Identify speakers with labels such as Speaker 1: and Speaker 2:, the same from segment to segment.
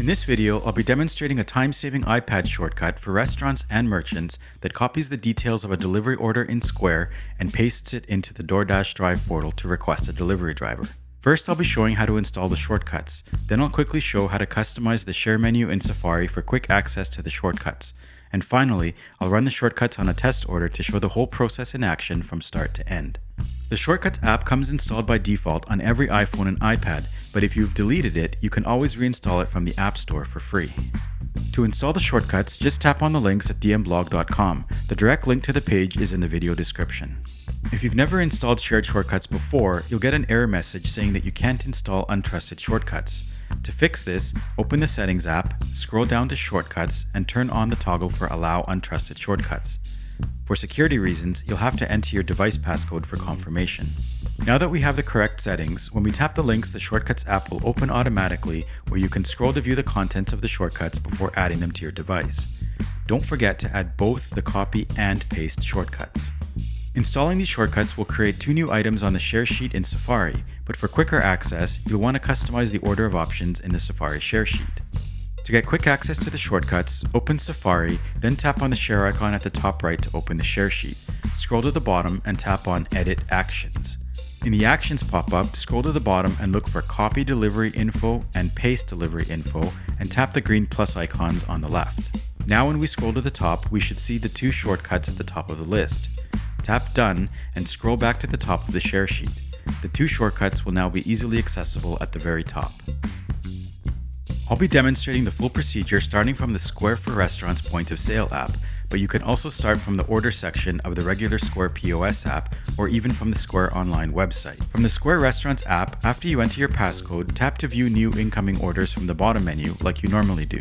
Speaker 1: In this video, I'll be demonstrating a time-saving iPad shortcut for restaurants and merchants that copies the details of a delivery order in Square and pastes it into the DoorDash Drive portal to request a delivery driver. First, I'll be showing how to install the shortcuts. Then I'll quickly show how to customize the share menu in Safari for quick access to the shortcuts. And finally, I'll run the shortcuts on a test order to show the whole process in action from start to end. The Shortcuts app comes installed by default on every iPhone and iPad, but if you've deleted it, you can always reinstall it from the App Store for free. To install the shortcuts, just tap on the links at dmblog.com. The direct link to the page is in the video description. If you've never installed shared shortcuts before, you'll get an error message saying that you can't install untrusted shortcuts. To fix this, open the Settings app, scroll down to Shortcuts, and turn on the toggle for Allow Untrusted Shortcuts. For security reasons, you'll have to enter your device passcode for confirmation. Now that we have the correct settings, when we tap the links, the Shortcuts app will open automatically, where you can scroll to view the contents of the shortcuts before adding them to your device. Don't forget to add both the copy and paste shortcuts. Installing these shortcuts will create two new items on the share sheet in Safari, but for quicker access, you'll want to customize the order of options in the Safari share sheet. To get quick access to the shortcuts, open Safari, then tap on the share icon at the top right to open the share sheet. Scroll to the bottom and tap on Edit Actions. In the Actions pop-up, scroll to the bottom and look for Copy Delivery Info and Paste Delivery Info, and tap the green plus icons on the left. Now when we scroll to the top, we should see the two shortcuts at the top of the list. Tap Done and scroll back to the top of the share sheet. The two shortcuts will now be easily accessible at the very top. I'll be demonstrating the full procedure starting from the Square for Restaurants point of sale app, but you can also start from the order section of the regular Square POS app or even from the Square online website. From the Square Restaurants app, after you enter your passcode, tap to view new incoming orders from the bottom menu like you normally do.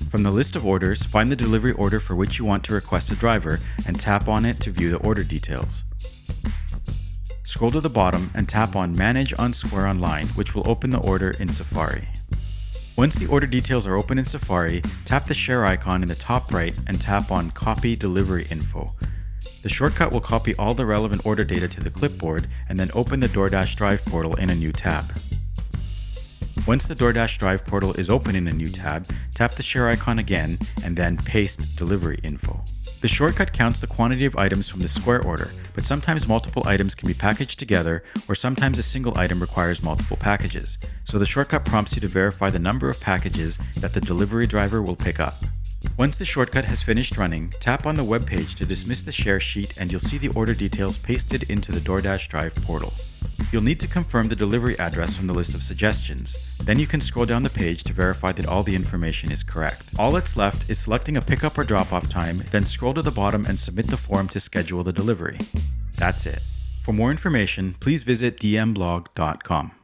Speaker 1: From the list of orders, find the delivery order for which you want to request a driver and tap on it to view the order details. Scroll to the bottom and tap on Manage on Square Online, which will open the order in Safari. Once the order details are open in Safari, tap the share icon in the top right and tap on Copy Delivery Info. The shortcut will copy all the relevant order data to the clipboard and then open the DoorDash Drive portal in a new tab. Once the DoorDash Drive portal is open in a new tab, tap the share icon again and then paste Delivery Info. The shortcut counts the quantity of items from the Square order, but sometimes multiple items can be packaged together, or sometimes a single item requires multiple packages. So the shortcut prompts you to verify the number of packages that the delivery driver will pick up. Once the shortcut has finished running, tap on the web page to dismiss the share sheet and you'll see the order details pasted into the DoorDash Drive portal. You'll need to confirm the delivery address from the list of suggestions. Then you can scroll down the page to verify that all the information is correct. All that's left is selecting a pickup or drop-off time, then scroll to the bottom and submit the form to schedule the delivery. That's it. For more information, please visit dmblog.com.